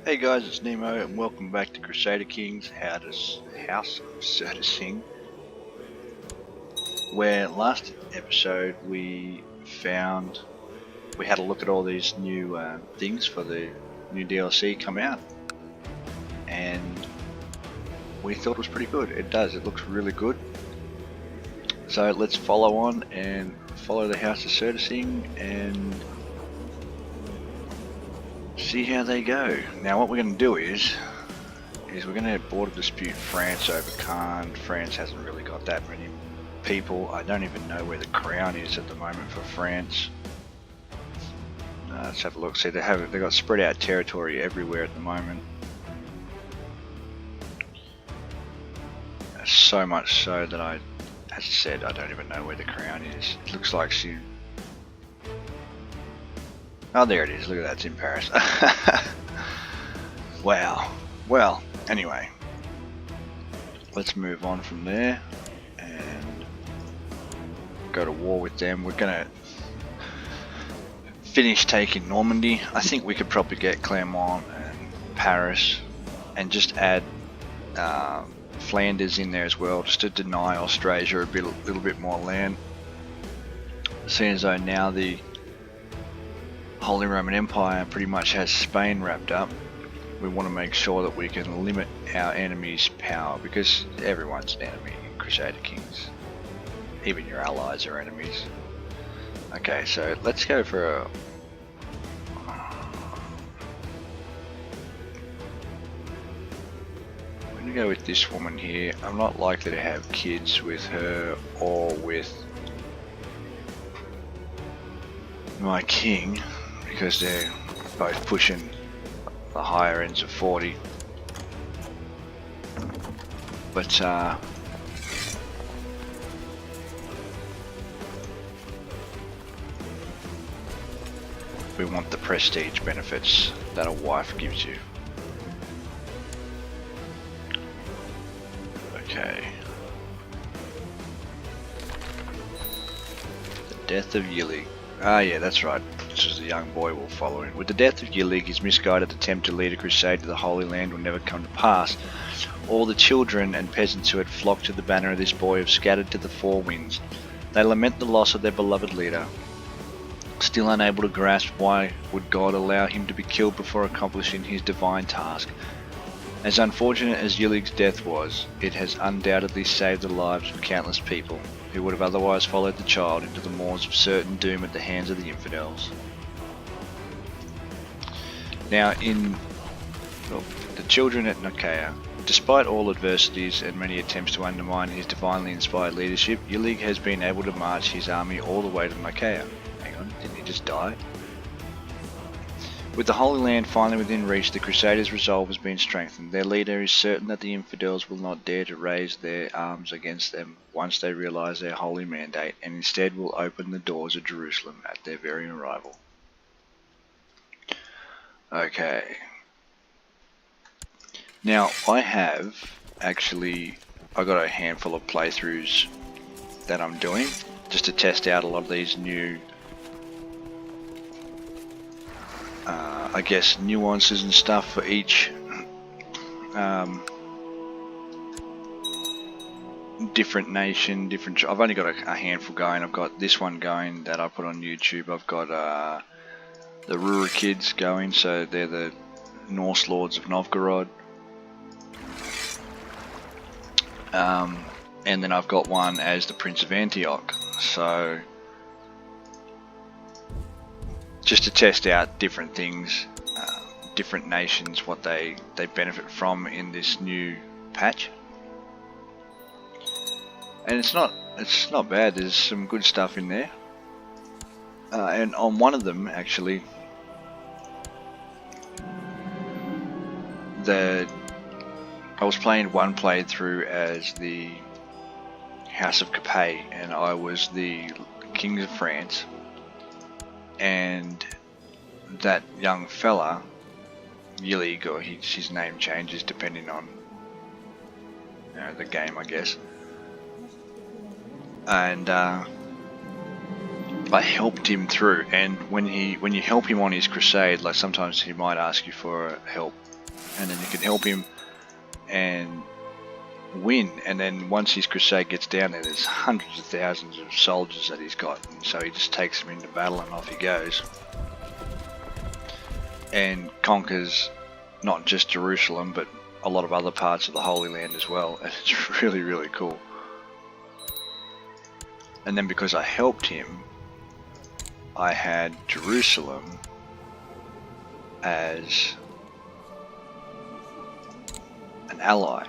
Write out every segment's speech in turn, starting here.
Hey guys, it's Nemo and welcome back to Crusader Kings House of Cerdicing, where last episode we had a look at all these new things for the new DLC come out, and we thought it was pretty good. It does, it looks really good. So let's follow on and follow the House of Cerdicing and see how they go. Now what we're going to do is we're going to border dispute France over Caen. France hasn't really got that many people. I don't even know where the crown is at the moment for France. Let's have a look. See, they've got spread out territory everywhere at the moment. So much so that as I said, I don't even know where the crown is. It looks like she... Oh, there it is. Look at that. It's in Paris. Wow. Well, anyway. Let's move on from there and go to war with them. We're going to finish taking Normandy. I think we could probably get Clermont and Paris and just add Flanders in there as well, just to deny Austrasia a little bit more land. Seeing as though now the Holy Roman Empire pretty much has Spain wrapped up, we want to make sure that we can limit our enemy's power, because everyone's an enemy in Crusader Kings. Even your allies are enemies. Okay, so let's go for a... I'm going to go with this woman here. I'm not likely to have kids with her or with my king, because they're both pushing the higher ends of 40. But we want the prestige benefits that a wife gives you. Okay. The death of Yili. Ah, yeah, that's right. This is the young boy we'll follow in. With the death of Yili, his misguided attempt to lead a crusade to the Holy Land will never come to pass. All the children and peasants who had flocked to the banner of this boy have scattered to the four winds. They lament the loss of their beloved leader. Still unable to grasp why would God allow him to be killed before accomplishing his divine task. As unfortunate as Yilig's death was, it has undoubtedly saved the lives of countless people who would have otherwise followed the child into the maws of certain doom at the hands of the infidels. Now the children at Nicaea, despite all adversities and many attempts to undermine his divinely inspired leadership, Yilig has been able to march his army all the way to Nicaea. Hang on, didn't he just die? With the Holy Land finally within reach, the Crusaders' resolve has been strengthened. Their leader is certain that the infidels will not dare to raise their arms against them once they realize their holy mandate, and instead will open the doors of Jerusalem at their very arrival. Okay. Now, I got a handful of playthroughs that I'm doing just to test out a lot of these new I guess nuances and stuff for each different nation, I've only got a handful going. I've got this one going that I put on YouTube. I've got the Rurikids going, so they're the Norse Lords of Novgorod. And then I've got one as the Prince of Antioch. So just to test out different things, different nations, what they benefit from in this new patch. And it's not bad. There's some good stuff in there. And on one of them, actually, I was playing one playthrough as the House of Capet, and I was the Kings of France. And that young fella, Yilig, or his name changes depending on the game, I guess. And I helped him through. And when you help him on his crusade, like sometimes he might ask you for help and then you can help him and win. And then once his crusade gets down there, there's hundreds of thousands of soldiers that he's got, and so he just takes them into battle and off he goes and conquers not just Jerusalem but a lot of other parts of the Holy Land as well. And it's really, really cool. And then because I helped him, I had Jerusalem as an ally.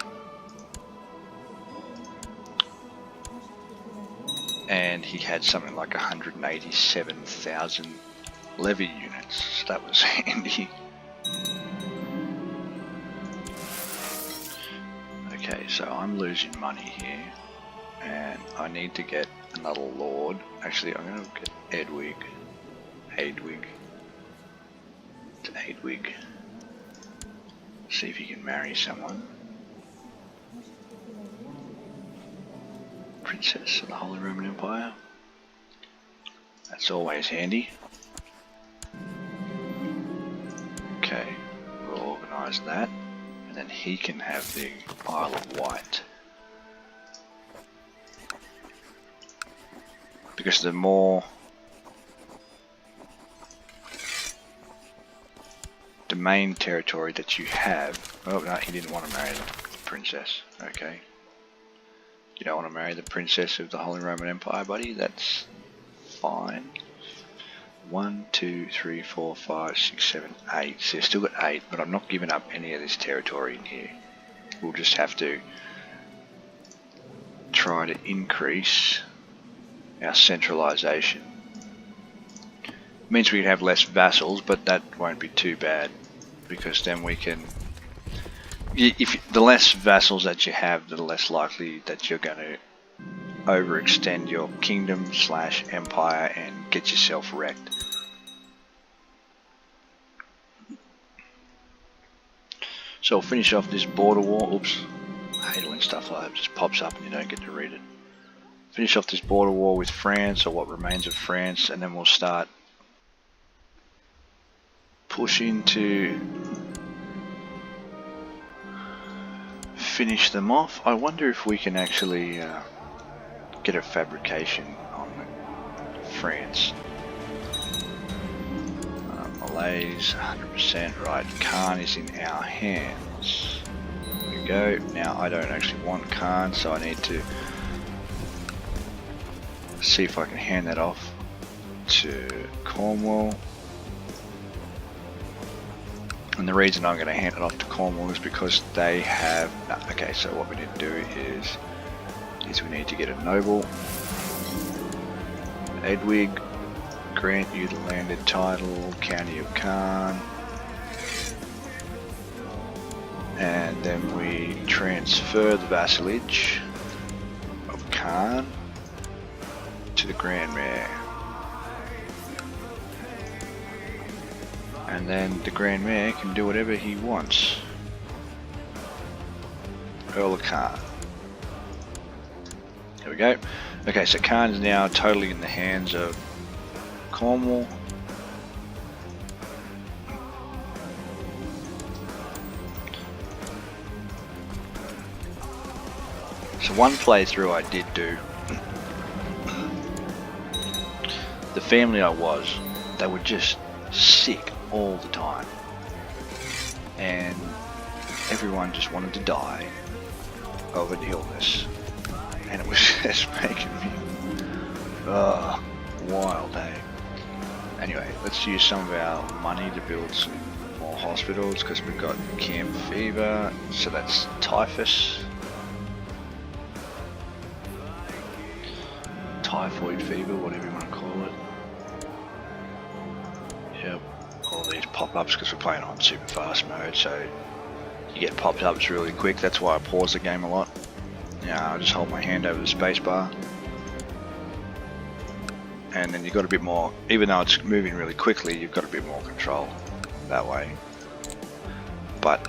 And he had something like 187,000 levy units, so that was handy. Okay, so I'm losing money here, and I need to get another lord. Actually, I'm going to get Edwig. See if he can marry someone. Princess of the Holy Roman Empire. That's always handy. Okay, we'll organise that, and then he can have the Isle of Wight. Because the more domain territory that you have. Oh no, he didn't want to marry the princess. Okay. You don't want to marry the princess of the Holy Roman Empire, buddy? That's fine. 1, 2, 3, 4, 5, 6, 7, 8. So you've still got 8, but I'm not giving up any of this territory in here. We'll just have to try to increase our centralization. Means we can have less vassals, but that won't be too bad, because then we can... If the less vassals that you have, the less likely that you're going to overextend your kingdom / empire and get yourself wrecked. So we'll finish off this border war. Oops, I hate it when stuff like that just pops up and you don't get to read it. Finish off this border war with France, or what remains of France, and then we'll start pushing to finish them off. I wonder if we can actually get a fabrication on France. Malays, 100%, right. Khan is in our hands. There we go. Now I don't actually want Khan, so I need to see if I can hand that off to Cornwall. And the reason I'm going to hand it off to Cornwall is because they have... Okay, so what we need to do is we need to get a noble. Edwig, grant you the landed title, County of Khan. And then we transfer the vassalage of Khan to the Grand Mayor. And then the Grand Mayor can do whatever he wants. Earl of Khan. There we go. Okay, so Khan is now totally in the hands of Cornwall. So one playthrough I did do, the family I was, they were just sick all the time, and everyone just wanted to die of an illness, and it was just making me wild, hey. Anyway, let's use some of our money to build some more hospitals, because we've got camp fever, so that's typhus, typhoid fever, whatever you want to call it. Yep, all these pop-ups, because we're playing on super fast mode, so you get pop-ups really quick. That's why I pause the game a lot. Now I just hold my hand over the space bar, and then you've got a bit more, even though it's moving really quickly, you've got a bit more control that way. But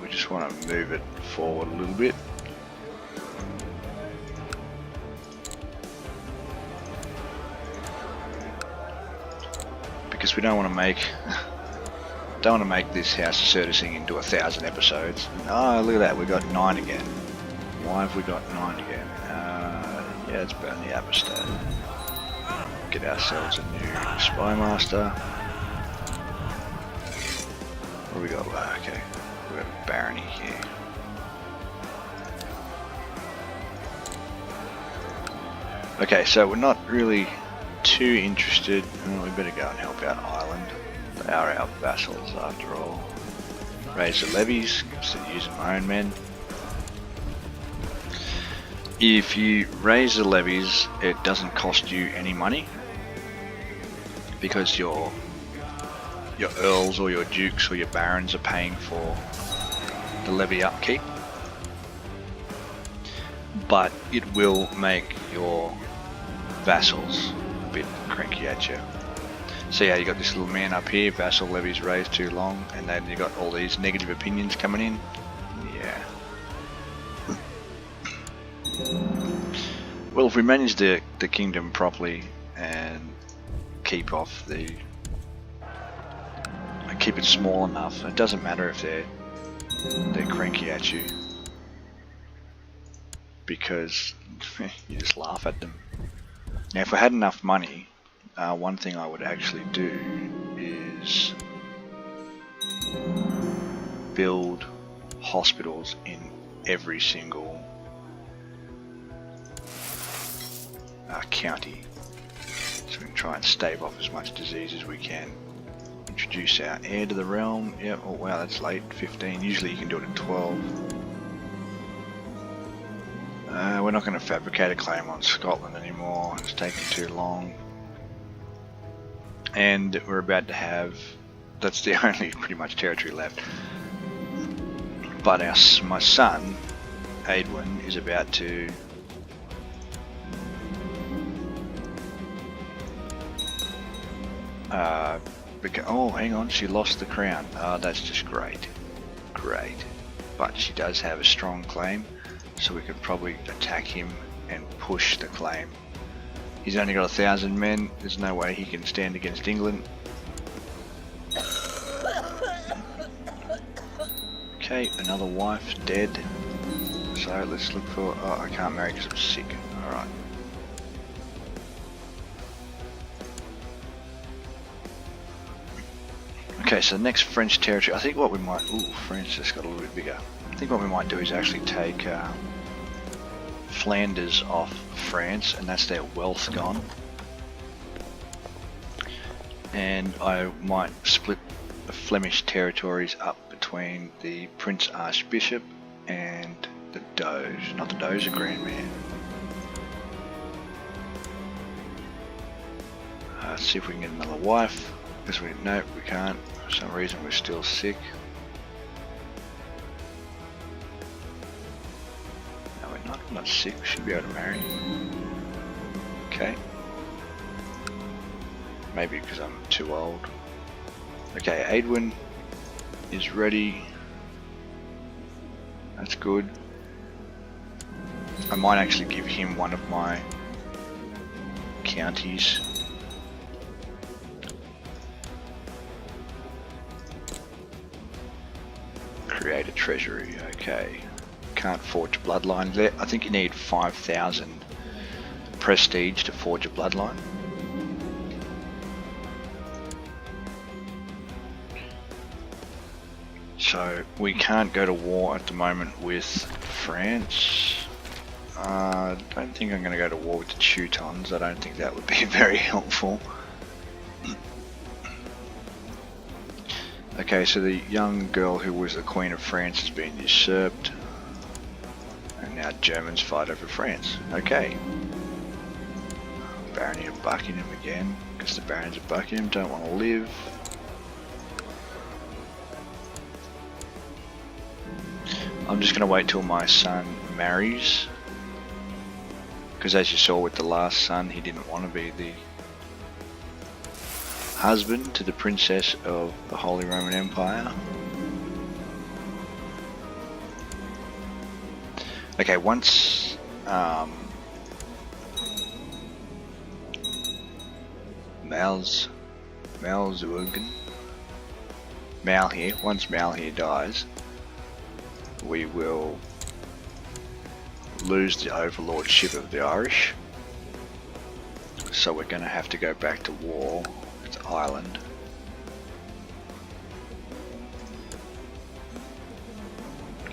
we just want to move it forward a little bit. Because we don't want to don't want to make this House of Cerdicing into 1,000 episodes. Oh, look at that, we got 9 again. Why have we got 9 again? Yeah, let's burn the Apostate. Get ourselves a new Spy Master. What do we got? Okay, we got a barony here. Okay, so we're not really too interested. Oh, we better go and help out Ireland. They are our vassals after all. Raise the levies instead of using my own men. If you raise the levies, it doesn't cost you any money because your earls or your dukes or your barons are paying for the levy upkeep. But it will make your vassals a bit cranky at you. So yeah, you got this little man up here, vassal levies raised too long, and then you got all these negative opinions coming in. Yeah. Well, if we manage the kingdom properly and keep it small enough, it doesn't matter if they're cranky at you, because you just laugh at them. Now, if I had enough money, one thing I would actually do is build hospitals in every single county, so we can try and stave off as much disease as we can. Introduce our heir to the realm. Yep. Oh wow, that's late. 15. Usually you can do it at 12. We're not going to fabricate a claim on Scotland anymore. It's taken too long. And we're about to have... That's the only pretty much territory left. But my son, Aedwin, is about to... oh, hang on, she lost the crown. Oh, that's just great. Great. But she does have a strong claim, so we could probably attack him and push the claim. He's only got 1,000 men. There's no way he can stand against England. Okay, another wife dead. So let's look for... Oh, I can't marry because I'm sick. Alright. Okay, so the next French territory, I think what we might... Ooh, France just got a little bit bigger. I think what we might do is actually take Flanders off France, and that's their wealth gone. And I might split the Flemish territories up between the Prince Archbishop and the Doge. Not the Doge, the Grand Man. Let's see if we can get another wife. Because nope, we can't. For some reason we're still sick. No, we're not. I'm not sick. We should be able to marry. Okay. Maybe because I'm too old. Okay, Aedwin is ready. That's good. I might actually give him one of my counties. Create a treasury, okay. Can't forge a bloodline there. I think you need 5,000 prestige to forge a bloodline. So we can't go to war at the moment with France. I don't think I'm going to go to war with the Teutons. I don't think that would be very helpful. Okay, so the young girl who was the Queen of France has been usurped. And now Germans fight over France. Okay. Barony of Buckingham again, because the barons of Buckingham don't want to live. I'm just going to wait till my son marries. Because as you saw with the last son, he didn't want to be the husband to the princess of the Holy Roman Empire. Okay, once Malhir. Once Malhir dies, we will lose the overlordship of the Irish. So we're going to have to go back to war with Ireland.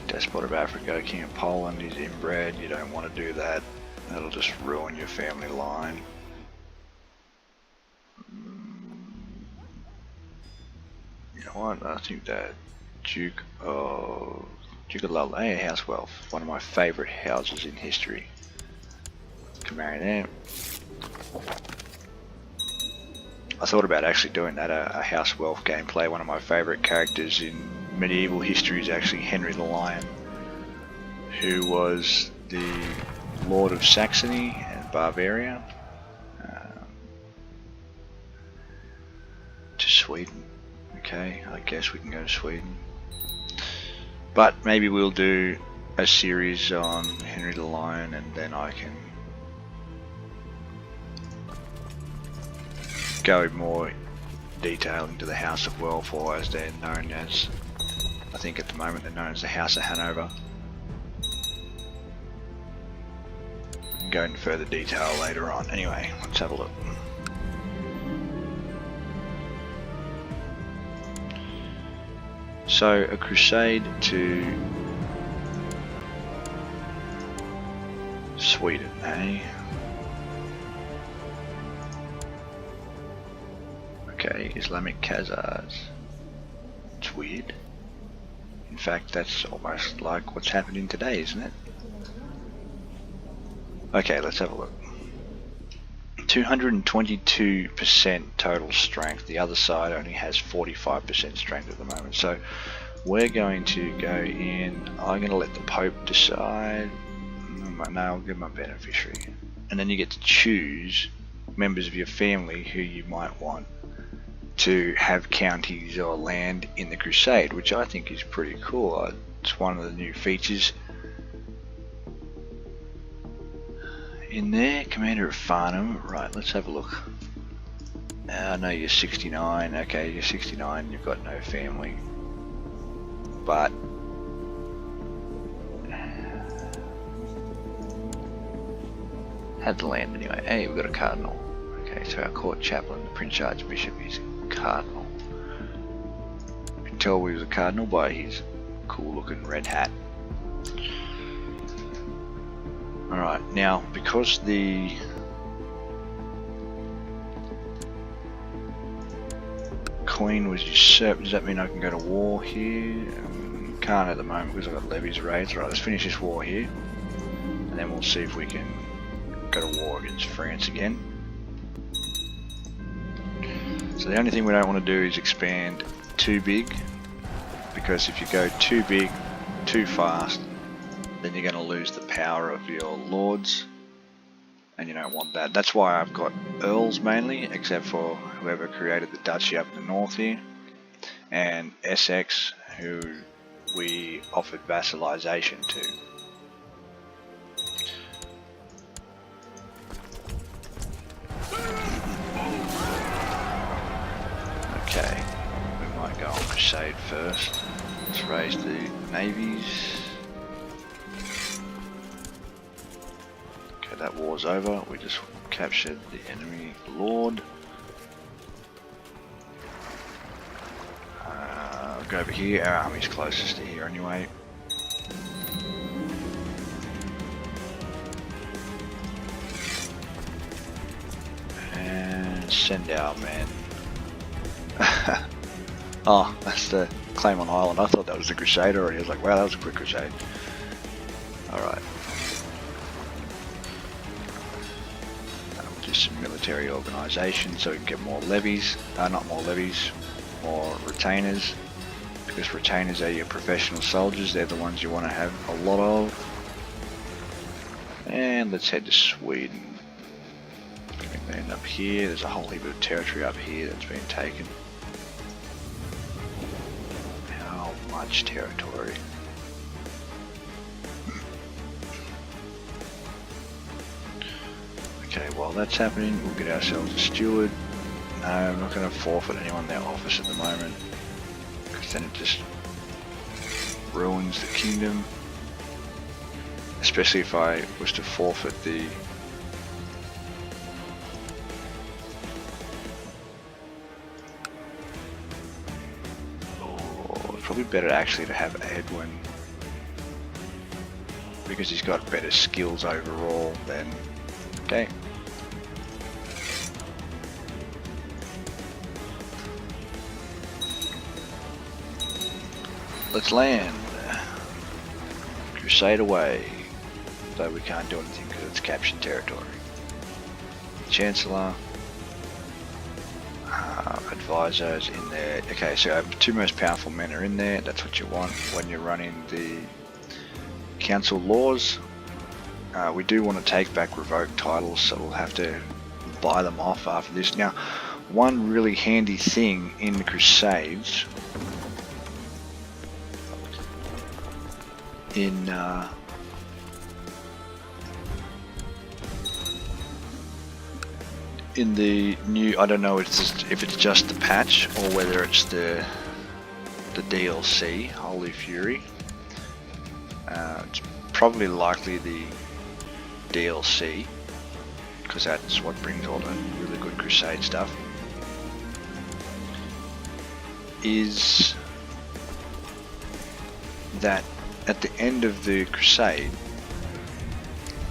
Despot of Africa, King of Poland, he's inbred. You don't want to do that. That'll just ruin your family line. You know what? I think that Duke of Lale, House Wealth, one of my favourite houses in history. Can marry them. I thought about actually doing that, a House Wealth gameplay. One of my favourite characters in medieval history is actually Henry the Lion, who was the Lord of Saxony and Bavaria, to Sweden. Okay, I guess we can go to Sweden. But maybe we'll do a series on Henry the Lion, and then I can go more detail into the House of Wealth, or as they're known as, I think at the moment they're known as the House of Hanover. Go into further detail later on. Anyway, let's have a look. So a crusade to Sweden, eh? Okay, Islamic Khazars. It's weird. In fact, that's almost like what's happening today, isn't it? Okay, let's have a look. 222% total strength. The other side only has 45% strength at the moment. So we're going to go in. I'm going to let the Pope decide. No, I'll give my beneficiary. And then you get to choose members of your family who you might want to have counties or land in the Crusade, which I think is pretty cool. It's one of the new features in there. Commander of Farnham. Right, let's have a look. No, you're 69. Okay, you're 69. You've got no family. But had the land anyway. Hey, we've got a cardinal. Okay, so our court chaplain, the Prince Archbishop, is cardinal. You can tell he was a cardinal by his cool looking red hat. Alright, now because the Queen was usurped, does that mean I can go to war here? Can't at the moment because I've got levies raised. Right, let's finish this war here, and then we'll see if we can go to war against France again. So the only thing we don't want to do is expand too big, because if you go too big, too fast, then you're going to lose the power of your lords, and you don't want that. That's why I've got earls mainly, except for whoever created the duchy up in the north here, and Essex, who we offered vassalization to. Okay, we might go on crusade first. Let's raise the navies. Okay, that war's over. We just captured the enemy lord. I'll go over here. Our army's closest to here anyway. And send our men. Oh, that's the claim on Ireland. I thought that was the Crusader already. I was like, wow, that was a quick crusade. Alright. Do some military organisation so we can get more levies. Not more levies, more retainers. Because retainers are your professional soldiers. They're the ones you want to have a lot of. And let's head to Sweden. We can land up here. There's a whole heap of territory up here that's been taken. How much territory? Okay, while that's happening, we'll get ourselves a steward. No, I'm not going to forfeit anyone their office at the moment, because then it just ruins the kingdom. Especially if I was to forfeit the probably better actually to have Edwin, because he's got better skills overall than... Okay. Let's land. Crusade away. Though we can't do anything because it's captured territory. Chancellor. Advisors in there. Okay, so our two most powerful men are in there. That's what you want when you're running the council laws. We do want to take back revoked titles, so we'll have to buy them off after this. Now, one really handy thing in the Crusades in the new, I don't know if it's just the patch or whether it's the DLC, Holy Fury. It's probably likely the DLC, because that's what brings all the really good Crusade stuff. Is that at the end of the Crusade,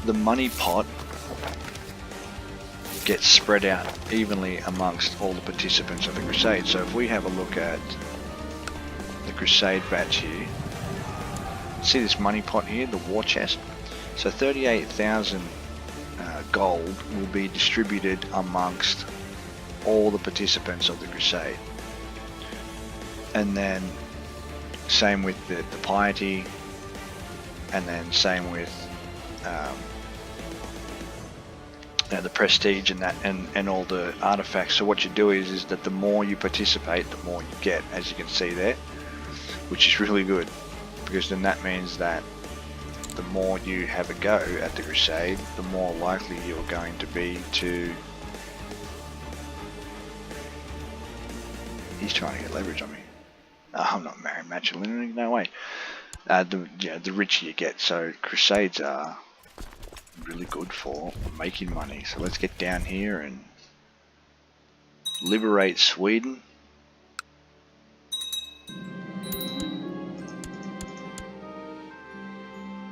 the money pot gets spread out evenly amongst all the participants of the Crusade. So if we have a look at the Crusade batch here, see this money pot here, the war chest? So 38,000 gold will be distributed amongst all the participants of the Crusade. And then same with the piety, and then same with the prestige and that, and all the artifacts. So what you do is that the more you participate, the more you get, as you can see there, which is really good, because then that means that the more you have a go at the Crusade, the more likely you're going to be to... He's trying to get leverage on me. Oh, I'm not marrying matrimony, no way. The richer you get, so Crusades are really good for making money. So let's get down here and liberate Sweden.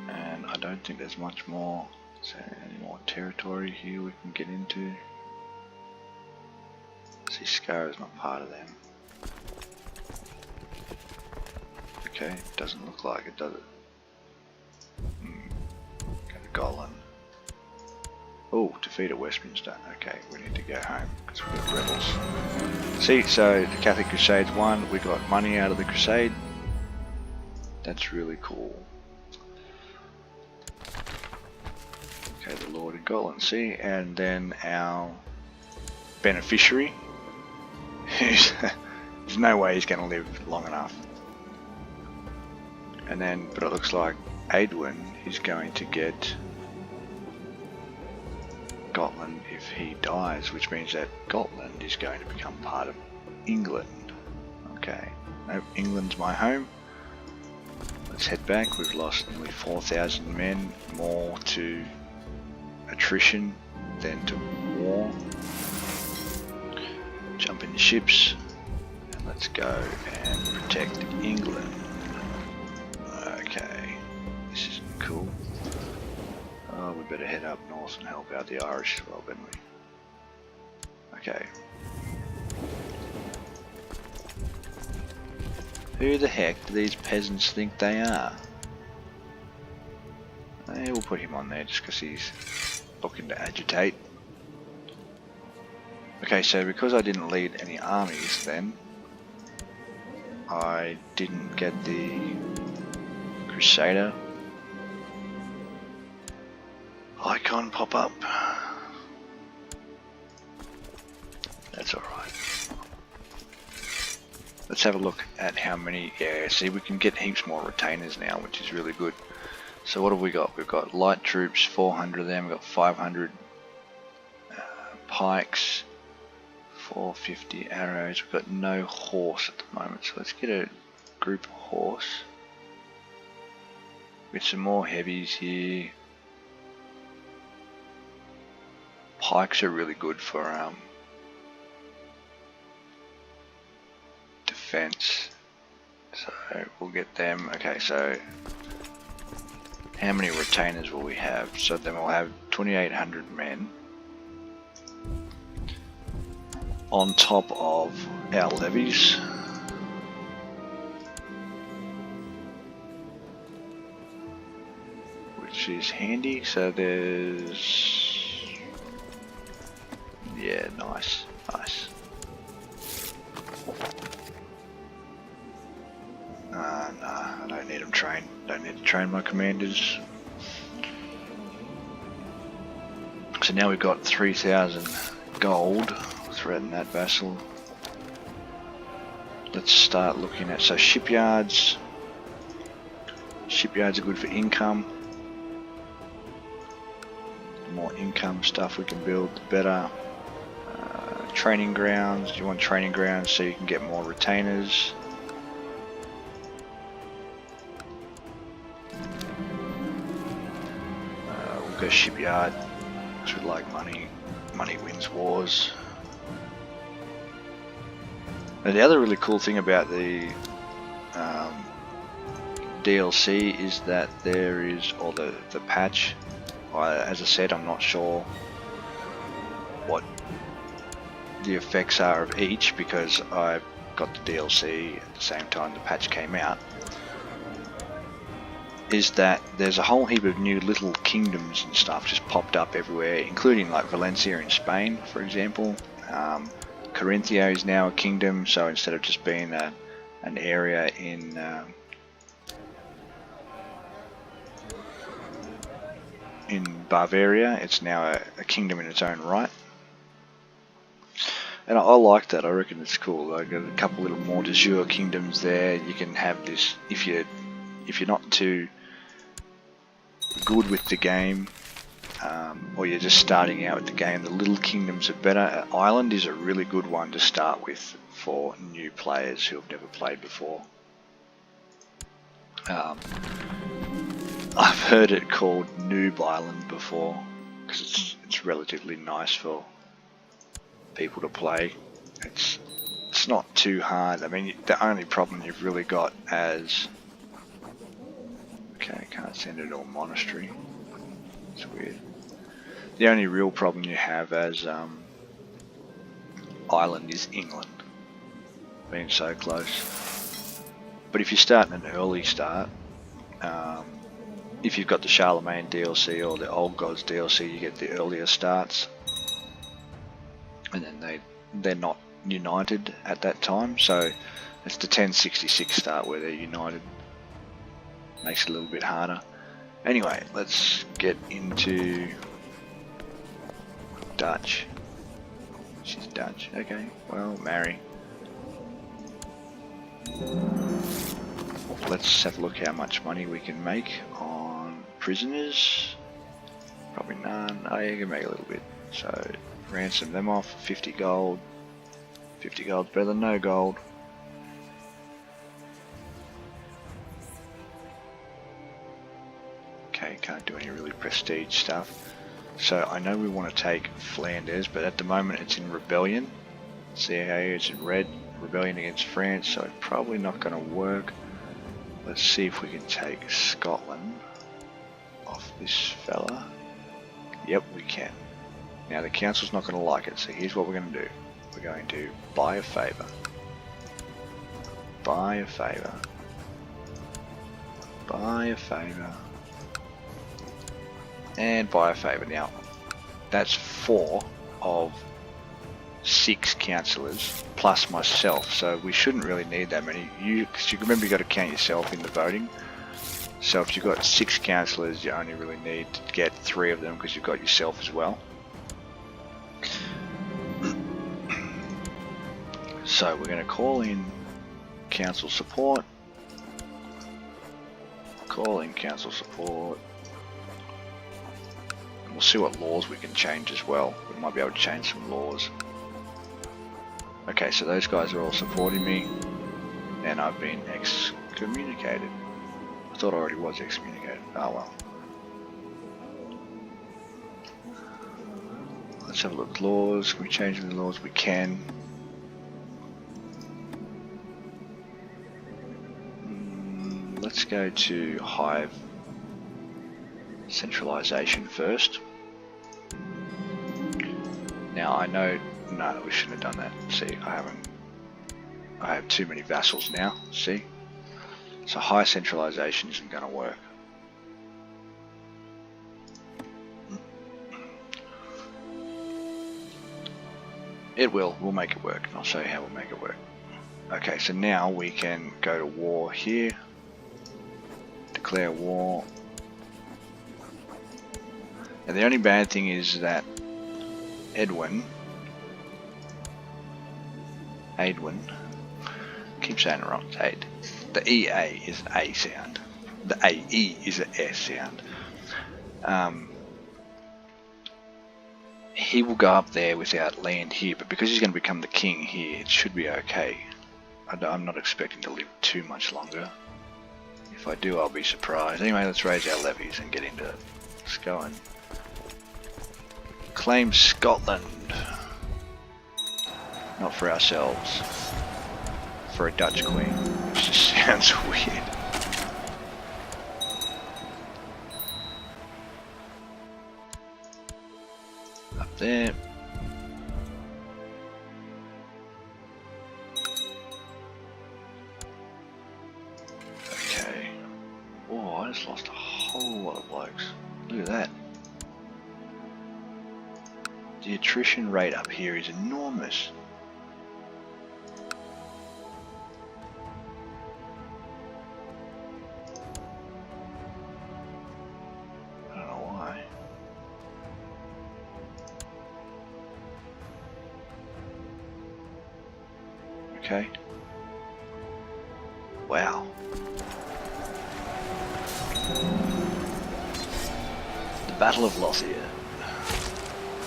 And I don't think there's much more, so any more territory here we can get into. See, Skara is not part of them. Okay, doesn't look like it, does it? Go to Golan. Oh, defeat at Westminster. Okay, we need to go home because we've got rebels. See, so the Catholic Crusades won. We got money out of the Crusade. That's really cool. Okay, the Lord of Golan. See, and then our beneficiary. There's no way he's going to live long enough. And then, but it looks like Edwin is going to get Gotland if he dies, which means that Gotland is going to become part of England. Okay, no, England's my home. Let's head back. We've lost nearly 4,000 men, more to attrition than to war. Jump in the ships and let's go and protect England. Okay, this isn't cool. Oh, we better head up north and help out the Irish as well, didn't we? Okay. Who the heck do these peasants think they are? We'll put him on there just because he's looking to agitate. Okay, so because I didn't lead any armies then, I didn't get the Crusader icon pop up. That's alright. Let's have a look at how many. Yeah, see, we can get heaps more retainers now, which is really good. So what have we got? We've got light troops, 400 of them. We've got 500 pikes, 450 arrows. We've got no horse at the moment, so let's get a group horse. With some more heavies here. Pikes are really good for defense. So we'll get them. Okay, so how many retainers will we have? So then we'll have 2,800 men on top of our levies. Which is handy. So there's, yeah, nice. Nah, I don't need them trained. Don't need to train my commanders. So now we've got 3,000 gold. Threaten that vassal. Let's start looking at, so shipyards. Shipyards are good for income. The more income stuff we can build, the better. Training grounds. You want training grounds so you can get more retainers. We'll go shipyard because we like money. Money wins wars. And the other really cool thing about the DLC is that there is, or the patch, as I said, I'm not sure what the effects are of each because I got the DLC at the same time the patch came out, is that there's a whole heap of new little kingdoms and stuff just popped up everywhere, including like Valencia in Spain, for example. Carinthia is now a kingdom, so instead of just being an area in Bavaria, it's now a kingdom in its own right. And I like that. I reckon it's cool. I got a couple little more de jure kingdoms there. You can have this if you're not too good with the game, or you're just starting out with the game. The little kingdoms are better. Ireland is a really good one to start with for new players who have never played before. I've heard it called Noob Island before because it's relatively nice for people to play. It's not too hard. I mean, the only problem you've really got as, okay, can't send it to a monastery. It's weird. The only real problem you have as Ireland is England being so close. But if you start in an early start, if you've got the Charlemagne DLC or the Old Gods DLC, you get the earlier starts. And then they're not united at that time, so it's the 1066 start where they're united. Makes it a little bit harder. Anyway, let's get into Dutch. She's Dutch. Okay, well, marry. Let's have a look how much money we can make on prisoners. Probably none. Oh, you can make a little bit. So ransom them off, 50 gold. 50 gold's better than no gold. Okay, can't do any really prestige stuff. So I know we want to take Flanders, but at the moment it's in rebellion. See how it's in red, rebellion against France, so it's probably not going to work. Let's see if we can take Scotland off this fella. Yep, we can. Now the council's not going to like it, so here's what we're going to do. We're going to buy a favour. Buy a favour. Buy a favour. And buy a favour. Now, that's 4 of 6 councillors plus myself, so we shouldn't really need that many. Because you remember, you've got to count yourself in the voting. So if you've got 6 councillors, you only really need to get 3 of them because you've got yourself as well. So we're going to call in council support. Call in council support. And we'll see what laws we can change as well. We might be able to change some laws. Okay, so those guys are all supporting me. and I've been excommunicated. I thought I already was excommunicated. Oh well. Let's have a look at laws. Can we change the laws? We can. Let's go to Hive centralization first. Now I know, no, we shouldn't have done that. See, I have too many vassals now, see? So high centralization isn't going to work. It will, we'll make it work, and I'll show you how we'll make it work. Okay, so now we can go to war here, declare war. And the only bad thing is that Edwin, keep saying it wrong, it's Aid. The EA is an A sound. The AE is an S sound. He will go up there without land here, but because he's going to become the king here, it should be okay. I'm not expecting to live too much longer. If I do, I'll be surprised. Anyway, let's raise our levies and get into it. Let's go and claim Scotland. Not for ourselves. For a Dutch queen, which just sounds weird. Up there. Okay. Oh, I just lost a whole lot of blokes. Look at that. The attrition rate up here is enormous. I don't know why. Okay. Wow. The Battle of Lothian.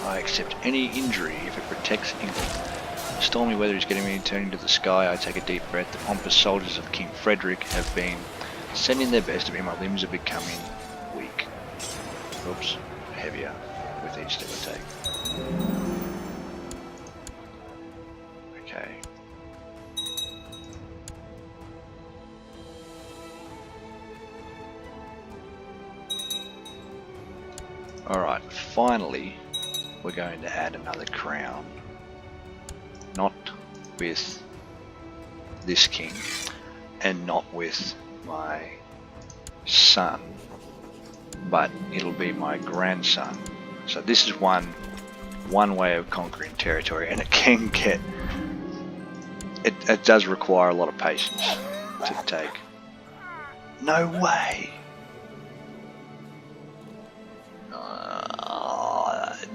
I accept any injury if it protects England. The stormy weather is getting me turning to the sky. I take a deep breath. The pompous soldiers of King Frederick have been sending their best to me. My limbs are becoming weak. Oops, heavier with each step I take. Okay. Alright, finally we're going to add another crown. Not with this king, and not with my son, but it'll be my grandson. So this is one way of conquering territory, and it can get, it does require a lot of patience to take. No way!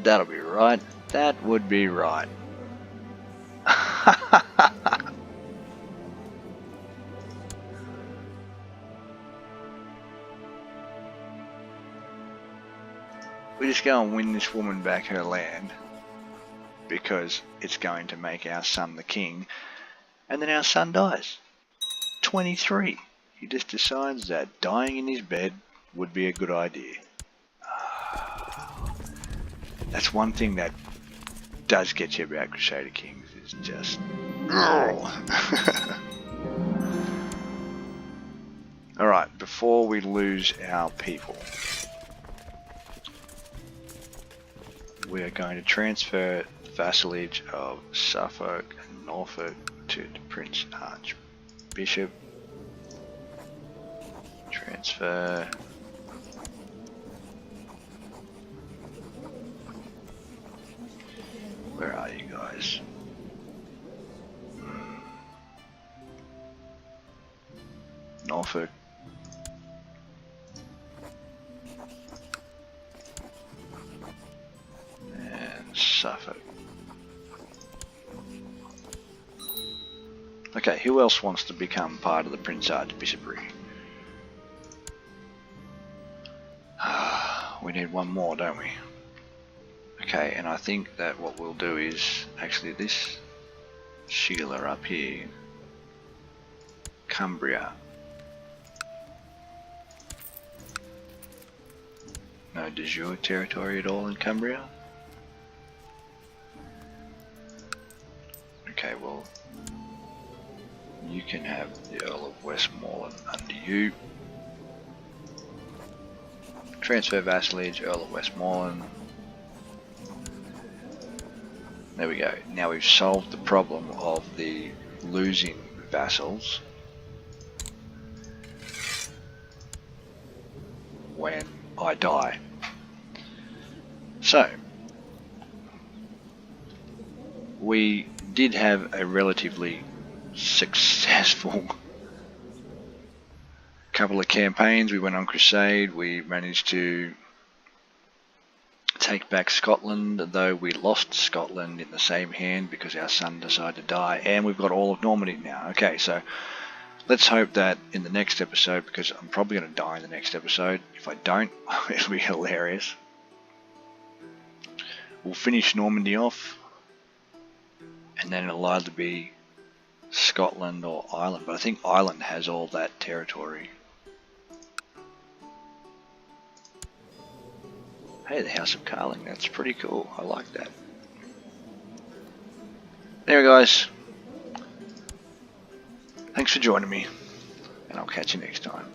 That'll be right. That would be right. We just go and win this woman back her land because it's going to make our son the king, and then our son dies. 23. He just decides that dying in his bed would be a good idea. That's one thing that does get you about Crusader Kings, is just... Alright, before we lose our people, we are going to transfer the vassalage of Suffolk and Norfolk to the Prince Archbishop. Transfer... Where are you guys? Norfolk. And Suffolk. Okay, who else wants to become part of the Prince Archbishopry? We need one more, don't we? Okay, and I think that what we'll do is actually this Sheila up here. Cumbria. No de jure territory at all in Cumbria? Okay, well, you can have the Earl of Westmoreland under you. Transfer vassalage, Earl of Westmoreland. There we go. Now we've solved the problem of the losing vassals when I die. So, we did have a relatively successful couple of campaigns. We went on crusade, we managed to take back Scotland, though we lost Scotland in the same hand because our son decided to die, and we've got all of Normandy now. Okay, so let's hope that in the next episode, because I'm probably going to die in the next episode, if I don't, it'll be hilarious. We'll finish Normandy off, and then it'll either be Scotland or Ireland, but I think Ireland has all that territory. Hey, the House of Carling, that's pretty cool. I like that. There, guys. Thanks for joining me, and I'll catch you next time.